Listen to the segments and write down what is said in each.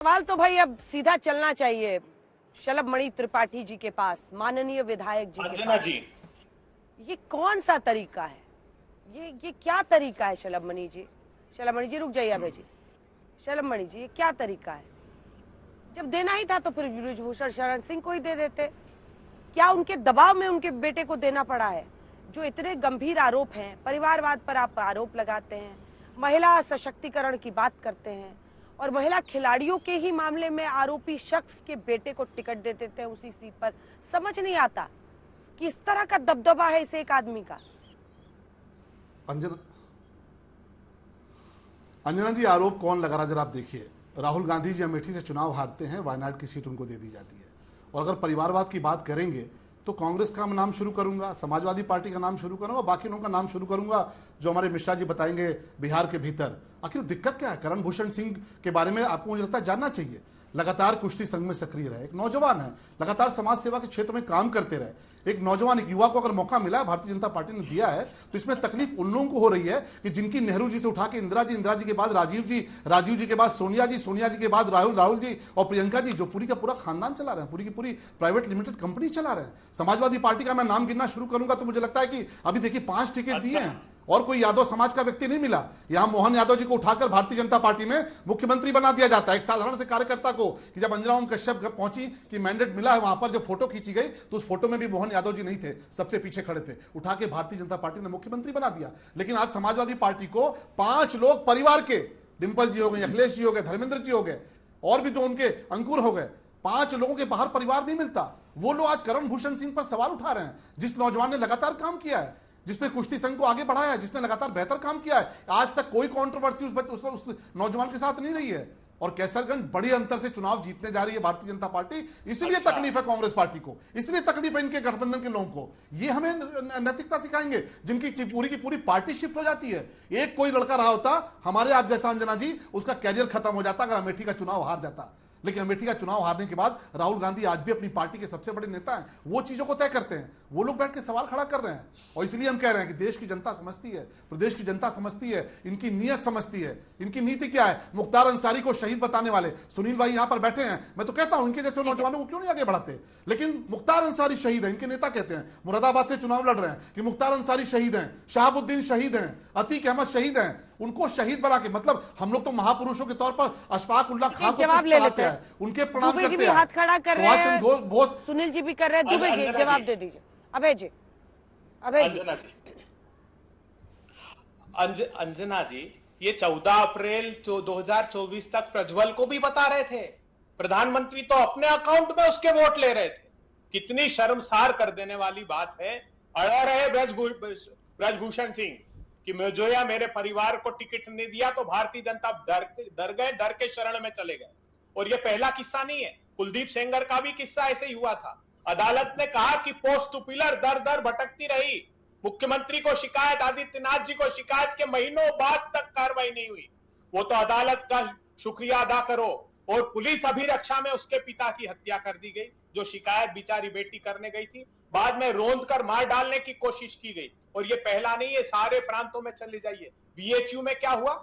सवाल तो भाई अब सीधा चलना चाहिए शलभ मणि त्रिपाठी जी के पास, माननीय विधायक जी के पास। ये कौन सा तरीका है? ये क्या तरीका है शलभ मणि जी? शलभ मणि जी रुक जाइए अभय जी। शलभ मणि जी, ये क्या तरीका है? जब देना ही था तो फिर बृजभूषण शरण सिंह को ही दे देते। क्या उनके दबाव में उनके बेटे को देना पड़ा है? जो इतने गंभीर आरोप हैं, परिवारवाद पर आप आरोप लगाते हैं, महिला सशक्तिकरण की बात करते हैं और महिला खिलाड़ियों के ही मामले में आरोपी शख्स के बेटे को टिकट दे देते हैं उसी सीट पर। समझ नहीं आता कि इस तरह का दबदबा है इस एक आदमी का। अंजना जी, आरोप कौन लगा रहा जरा आप देखिए। राहुल गांधी जी अमेठी से चुनाव हारते हैं, वायनाड की सीट उनको दे दी जाती है। और अगर परिवारवाद की बात करेंगे तो कांग्रेस का नाम शुरू करूंगा, समाजवादी पार्टी का नाम शुरू करूंगा, बाकी लोगों का नाम शुरू करूंगा जो हमारे मिश्रा जी बताएंगे बिहार के भीतर। आखिर दिक्कत क्या है? करण भूषण सिंह के बारे में आपको मुझे लगता है जानना चाहिए। लगातार कुश्ती संघ में सक्रिय रहे, एक नौजवान है, लगातार समाज सेवा के क्षेत्र में काम करते रहे। एक नौजवान, एक युवा को अगर मौका मिला है, भारतीय जनता पार्टी ने दिया है, तो इसमें तकलीफ उन लोगों को हो रही है कि जिनकी नेहरू जी से उठा के इंदिरा जी के बाद राजीव जी के बाद सोनिया जी के बाद राहुल जी और प्रियंका जी, जो पूरी का पूरा खानदान चला रहे हैं, पूरी की पूरी प्राइवेट लिमिटेड कंपनी चला रहे हैं। समाजवादी पार्टी का मैं नाम गिनना शुरू करूंगा तो मुझे लगता है कि अभी देखिए 5 टिकट दिए हैं और कोई यादव समाज का व्यक्ति नहीं मिला। यहां मोहन यादव जी को उठाकर भारतीय जनता पार्टी में मुख्यमंत्री बना दिया जाता है, एक साधारण से कार्यकर्ता को। कि जब अंजना ओम कश्यप पहुंची कि मैंडेट मिला है, वहां पर जब फोटो खींची गई तो उस फोटो में भी मोहन यादव जी नहीं थे, सबसे पीछे खड़े थे। उठा के भारतीय जनता पार्टी ने मुख्यमंत्री बना दिया। लेकिन आज समाजवादी पार्टी को 5 लोग परिवार के, डिंपल जी हो गए, अखिलेश जी हो गए, धर्मेंद्र जी हो गए और भी जो उनके अंकुर हो गए, 5 लोगों के बाहर परिवार नहीं मिलता। वो लोग आज करण भूषण सिंह पर सवाल उठा रहे हैं, जिस नौजवान ने लगातार काम किया है, जिसने कुश्ती संघ को आगे बढ़ाया है, जिसने लगातार बेहतर काम किया है। आज तक कोई कंट्रोवर्सी उस नौजवान के साथ नहीं रही है। और कैसरगंज बड़ी अंतर से चुनाव जीतने जा रही है भारतीय जनता पार्टी। इसलिए तकलीफ है कांग्रेस पार्टी को, इसलिए तकलीफ है इनके गठबंधन के लोगों को। ये हमें नैतिकता सिखाएंगे जिनकी पूरी की पूरी पार्टी शिफ्ट हो जाती है। एक कोई लड़का रहा होता हमारे आप जैसा अंजना जी, उसका कैरियर खत्म हो जाता अगर अमेठी का चुनाव हार जाता। लेकिन अमेठी का चुनाव हारने के बाद राहुल गांधी आज भी अपनी पार्टी के सबसे बड़े नेता हैं, वो चीजों को तय करते हैं। वो लोग बैठ के सवाल खड़ा कर रहे हैं और इसलिए हम कह रहे हैं कि देश की जनता समझती है, प्रदेश की जनता समझती है, इनकी नीयत समझती है, इनकी नीति क्या है। मुख्तार अंसारी को शहीद बताने वाले सुनील भाई यहां पर बैठे हैं, मैं तो कहता हूं इनके जैसे नौजवानों को क्यों नहीं आगे बढ़ाते। लेकिन मुख्तार अंसारी शहीद है, इनके नेता कहते हैं, मुरादाबाद से चुनाव लड़ रहे हैं कि मुख्तार अंसारी शहीद हैं, शहाबुद्दीन शहीद हैं, अतीक अहमद शहीद हैं। उनको शहीद बना के, मतलब हम लोग तो महापुरुषों के तौर पर अशफाक उल्लाह खान को जवाब ले लेते हैं, उनके प्रणाम करते हैं। दुबे जी भी हाथ खड़ा कर रहे हैं, सुनील जी भी कर रहे हैं। दुबे जी जवाब दे दीजिए। अभय जी, अंजना जी, ये 14 अप्रैल 2024 तक प्रज्वल को भी बता रहे थे। प्रधानमंत्री तो अपने अकाउंट में उसके वोट ले रहे थे। कितनी शर्मसार कर देने वाली बात है। अड़ा रहे ब्रजभूषण सिंह कि मुझे मेरे परिवार को टिकट नहीं दिया तो भारतीय जनता डर गए, डर के शरण में चले गए। और ये पहला किस्सा नहीं है, कुलदीप सेंगर का भी किस्सा ऐसे ही हुआ था। अदालत ने कहा कि पोस्ट टू पिलर दर दर भटकती रही, मुख्यमंत्री को शिकायत, आदित्यनाथ जी को शिकायत के महीनों बाद तक कार्रवाई नहीं हुई। वो तो अदालत का शुक्रिया अदा करो। और पुलिस अभिरक्षा में उसके पिता की हत्या कर दी गई, जो शिकायत बेचारी बेटी करने गई थी। बाद में रोंद कर मार डालने की कोशिश की गई। और ये पहला नहीं है, सारे प्रांतों में चले जाइए। बीएचयू में क्या हुआ?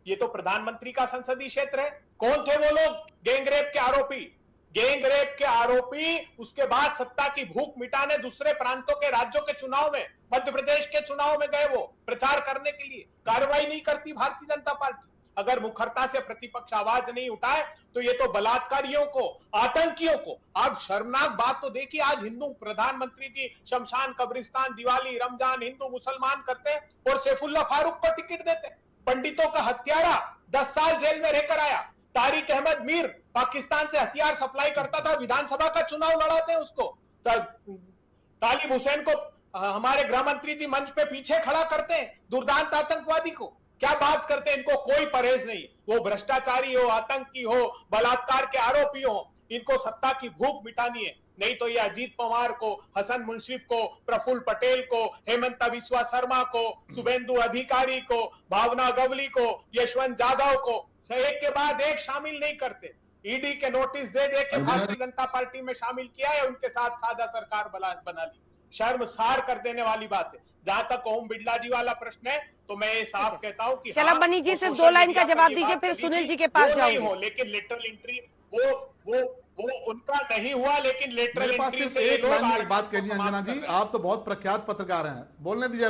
ये तो प्रधानमंत्री का संसदीय क्षेत्र है। कौन थे वो लोग? गैंगरेप के आरोपी, गैंगरेप के आरोपी। उसके बाद सत्ता की भूख मिटाने दूसरे प्रांतों के राज्यों के चुनाव में, मध्य प्रदेश के चुनाव में गए, वो प्रचार करने के लिए। कार्रवाई नहीं करती भारतीय जनता पार्टी। अगर मुखरता से प्रतिपक्ष आवाज नहीं उठाए तो ये तो बलात्कारियों को, आतंकियों को। आप शर्मनाक बात तो देखिए, आज हिंदू प्रधानमंत्री जी शमशान, कब्रिस्तान, दिवाली, रमजान हिंदू मुसलमान करते हैं और सैफुल्लाह फारूक को टिकट देते हैं। पंडितों का हत्यारा 10 साल जेल में रहकर आया। तारिक अहमद मीर पाकिस्तान से हथियार सप्लाई करता था, विधानसभा का चुनाव लड़ाते हैं उसको। तालिब हुसैन को हमारे गृह मंत्री जी मंच पे पीछे खड़ा करते हैं, दुर्दांत आतंकवादी को। क्या बात करते हैं? इनको कोई परहेज नहीं। वो भ्रष्टाचारी हो, आतंकी हो, बलात्कार के आरोपी हो, इनको सत्ता की भूख मिटानी है। नहीं तो ये अजीत पवार को, हसन मुंशिफ को, प्रफुल्ल पटेल को, हेमंत बिस्वा शर्मा को, शुभेंदु अधिकारी को, भावना गवली को, यशवंत जाधव को एक के बाद एक शामिल नहीं करते। ईडी के नोटिस दे दे के भारतीय जनता पार्टी में शामिल किया है, उनके साथ साझा सरकार बना ली। शर्मसार कर देने वाली बात है। जहां तक ओम बिड़ला जी वाला प्रश्न है तो मैं ये साफ कहता हूं कि शलभ मणि जी सिर्फ 2 लाइन का जवाब दीजिए, फिर सुनील जी के पास जाऊंगी। लेकिन लेटरल एंट्री वो उनका नहीं हुआ, लेकिन लेटरल मेरे पास एंट्री सिर्फ से एक लाइन में एक बात कहनी है अंजना जी, आप तो बहुत प्रख्यात पत्रकार हैं, बोलने दीजिए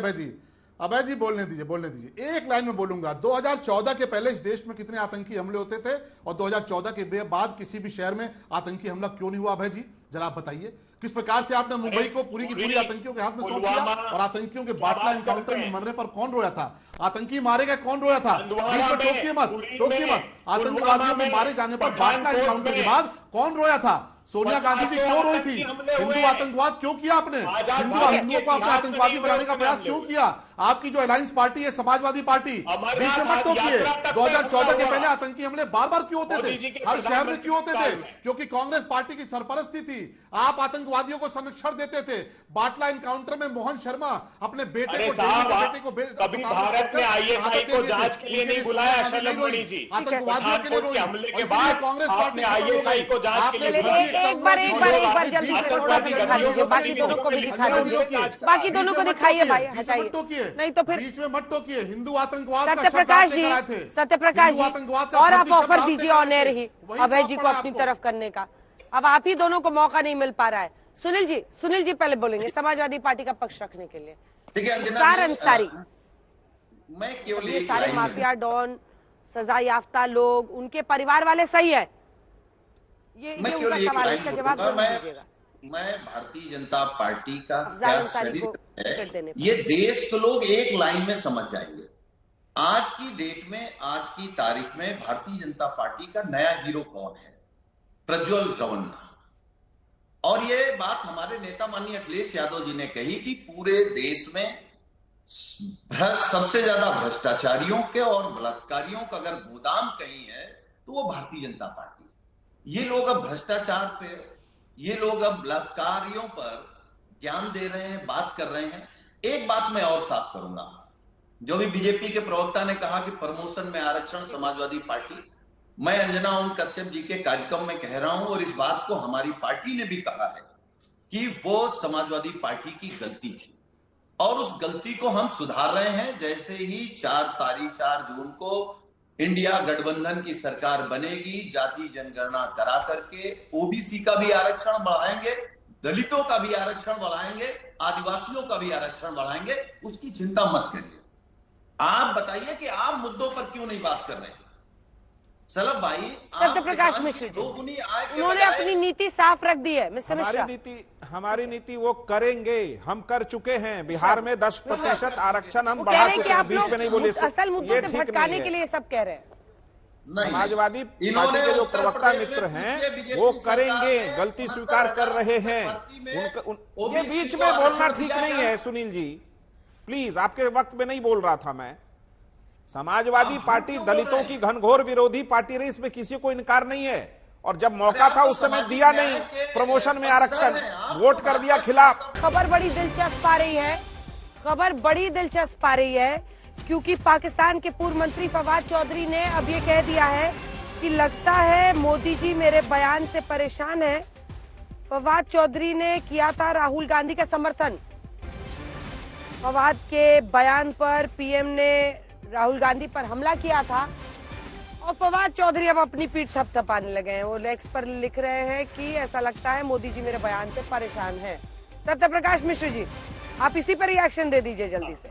अभय जी बोलने दीजिए। एक लाइन में बोलूंगा, 2014 के पहले इस देश में कितने आतंकी हमले होते थे और 2014 के बाद किसी भी शहर में आतंकी हमला क्यों नहीं हुआ? अभय जी जरा आप बताइए, किस प्रकार से आपने मुंबई को पूरी की पूरी आतंकियों के हाथ में सौंप दिया और आतंकियों के बाटला एनकाउंटर में मरने पर कौन रोया था? आतंकी मारे गए, कौन रोया था? टोकिए मत। आतंकवादियों के मारे जाने पर बाटला एनकाउंटर के बाद कौन रोया था? सोनिया गांधी जी क्यों रोई थी? हिंदू आतंकवाद क्यों किया आपने? हिंदुओं को आपने आतंकवादी बनाने का प्रयास क्यों किया? आपकी जो अलायंस पार्टी है समाजवादी पार्टी, बीच में मत टोकिए। 2014 के पहले आतंकी हमले बार बार क्यों होते थे? हर शहर में क्यों होते थे? क्योंकि कांग्रेस पार्टी की सरपरस्ती थी। आप आतंकवादियों को संरक्षण देते थे। बाटला एनकाउंटर में मोहन शर्मा अपने बेटे को कभी भारत में आईएसआई को जांच के लिए नहीं बुलाया शलभ मणि जी। आतंकवादियों के लिए हमले के बाद कांग्रेस पार्टी आईएसआई को जांच के लिए एक बार जल्दी से थोड़ा सा दिखा दीजिए, बाकी दोनों को भी दिखा दीजिए, बाकी दोनों को दिखाइए भाई, हटाइए, नहीं तो फिर बीच में मत टोकिए। हिंदू आतंकवाद सत्यप्रकाश जी और आप ऑफर दीजिए ऑन एयर ही अभय जी को अपनी तरफ करने का। अब आप ही दोनों को मौका नहीं मिल पा रहा है। सुनील जी पहले बोलेंगे समाजवादी पार्टी का पक्ष रखने के लिए। मुख्तार अंसारी, मैं केवल ये सारे माफिया डॉन, सजा याफ्ता लोग, उनके परिवार वाले सही है? ये उनका सवाल है, इसका जवाब जरूर दीजिएगा। मैं भारतीय जनता पार्टी का अफजाल अंसारी को टिकट देने ये देश के लोग एक लाइन में समझ जाएंगे। आज की डेट में, आज की तारीख में भारतीय जनता पार्टी का नया हीरो कौन है? प्रज्वल रवन्ना। और ये बात हमारे नेता माननीय अखिलेश यादव जी ने कही कि पूरे देश में सबसे ज्यादा भ्रष्टाचारियों के और बलात्कारियों का अगर गोदाम कहीं है तो वो भारतीय जनता पार्टी। ये लोग अब भ्रष्टाचार पे, ये लोग अब बलात्कारियों पर ज्ञान दे रहे हैं, बात कर रहे हैं। एक बात मैं और साफ करूंगा, जो भी बीजेपी के प्रवक्ता ने कहा कि प्रमोशन में आरक्षण समाजवादी पार्टी, मैं अंजना ओम कश्यप जी के कार्यक्रम में कह रहा हूं और इस बात को हमारी पार्टी ने भी कहा है कि वो समाजवादी पार्टी की गलती थी और उस गलती को हम सुधार रहे हैं। जैसे ही 4 जून को इंडिया गठबंधन की सरकार बनेगी, जाति जनगणना करा करके ओबीसी का भी आरक्षण बढ़ाएंगे, दलितों का भी आरक्षण बढ़ाएंगे, आदिवासियों का भी आरक्षण बढ़ाएंगे। उसकी चिंता मत करिए। आप बताइए कि आप मुद्दों पर क्यों नहीं बात कर रहे हैं? शलभ भाई, सत्यप्रकाश मिश्र जी, उन्होंने अपनी नीति साफ रख दी है। मिस्टर मिश्रा, हमारी नीति वो करेंगे, हम कर चुके हैं। बिहार में 10% आरक्षण हम बढ़ा चुके हैं। बीच में नहीं बोलिए, असल मुद्दों से भटकाने के लिए सब कह रहे हैं। समाजवादी पार्टी के जो प्रवक्ता मित्र हैं वो करेंगे, गलती स्वीकार कर रहे हैं। ये बीच में बोलना ठीक नहीं है। सुनील जी प्लीज, आपके वक्त में नहीं बोल रहा था मैं। समाजवादी पार्टी दलितों की घनघोर विरोधी पार्टी रही, इसमें किसी को इनकार नहीं है। और जब मौका था उस समय दिया नहीं, प्रमोशन में आरक्षण, वोट कर दिया खिलाफ। खबर बड़ी दिलचस्प आ रही है, क्योंकि पाकिस्तान के पूर्व मंत्री फवाद चौधरी ने अब ये कह दिया है कि लगता है मोदी जी मेरे बयान से परेशान है। फवाद चौधरी ने किया था राहुल गांधी का समर्थन। फवाद के बयान पर पीएम ने राहुल गांधी पर हमला किया था और फवाद चौधरी अब अपनी पीठ थपथपाने लगे हैं। वो लेक्स पर लिख रहे हैं कि ऐसा लगता है मोदी जी मेरे बयान से परेशान हैं। सत्यप्रकाश मिश्र जी, आप इसी पर रिएक्शन दे दीजिए जल्दी से।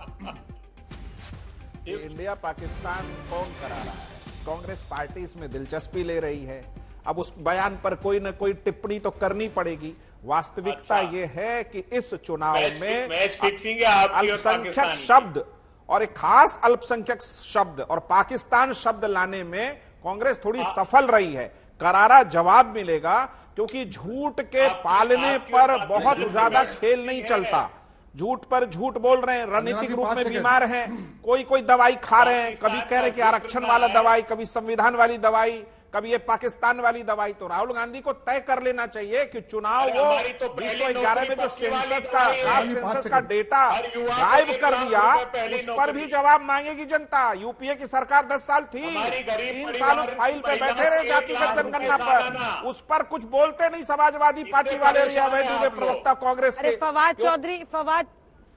इंडिया पाकिस्तान कौन करा रहा है? कांग्रेस पार्टी इसमें दिलचस्पी ले रही है। अब उस बयान पर कोई न कोई टिप्पणी तो करनी पड़ेगी। वास्तविकता ये है कि इस चुनाव में अल्पसंख्यक शब्द और एक खास अल्पसंख्यक शब्द और पाकिस्तान शब्द लाने में कांग्रेस थोड़ी सफल रही है। करारा जवाब मिलेगा, क्योंकि झूठ के पालने पर बहुत ज्यादा खेल नहीं चलता। झूठ पर झूठ बोल रहे हैं, रणनीतिक रूप में बीमार हैं, कोई दवाई खा रहे हैं, कभी कह रहे कि आरक्षण वाला दवाई, कभी संविधान वाली दवाई, कभी ये पाकिस्तान वाली दवाई। तो राहुल गांधी को तय कर लेना चाहिए कि चुनाव वो 2011 में जो सेंसस का डेटा गायब कर दिया, उस पर भी जवाब मांगेगी जनता। यूपीए की सरकार 10 साल थी, 3 साल उस फाइल पे बैठे रहे जातिगत जनगणना पर, उस पर कुछ बोलते नहीं समाजवादी पार्टी वाले, रिया वैद्य प्रवक्ता कांग्रेस के।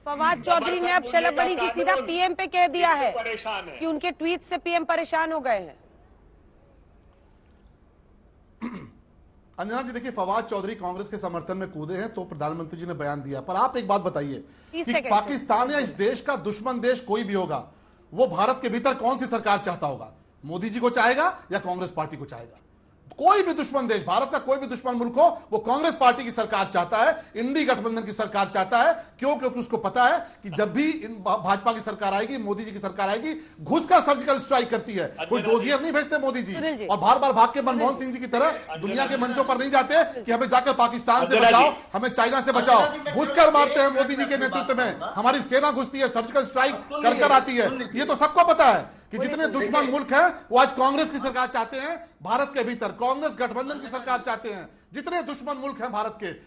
फवाद चौधरी ने अब शलभ मणि जी सीधा पीएम पे कह दिया है परेशान है कि उनके ट्वीट से पीएम परेशान हो गए हैं। अंजना जी, देखिए, फवाद चौधरी कांग्रेस के समर्थन में कूदे हैं तो प्रधानमंत्री जी ने बयान दिया, पर आप एक बात बताइए कि पाकिस्तान या इस देश का दुश्मन देश कोई भी होगा, वो भारत के भीतर कौन सी सरकार चाहता होगा? मोदी जी को चाहेगा या कांग्रेस पार्टी को चाहेगा? कोई भी दुश्मन देश, भारत का कोई भी दुश्मन मुल्क हो, वो कांग्रेस पार्टी की सरकार चाहता है, इंडी गठबंधन की सरकार चाहता है। क्यों? क्योंकि उसको पता है कि जब भी भाजपा की सरकार आएगी, मोदी जी की सरकार आएगी, घुसकर सर्जिकल स्ट्राइक करती है। कोई डोजियर नहीं भेजते मोदी जी, और बार बार भाग के मनमोहन सिंह जी की तरह दुनिया के मंचों पर नहीं जाते कि हमें जाकर पाकिस्तान से बचाओ, हमें चाइना से बचाओ। घुसकर मारते हैं मोदी जी के नेतृत्व में, हमारी सेना घुसती है, सर्जिकल स्ट्राइक कर आती है। ये तो सबको पता है कि जितने दुश्मन मुल्क हैं वो आज कांग्रेस की सरकार चाहते हैं, भारत के भीतर कांग्रेस गठबंधन की सरकार चाहते हैं। जितने दुश्मन मुल्क हैं भारत के,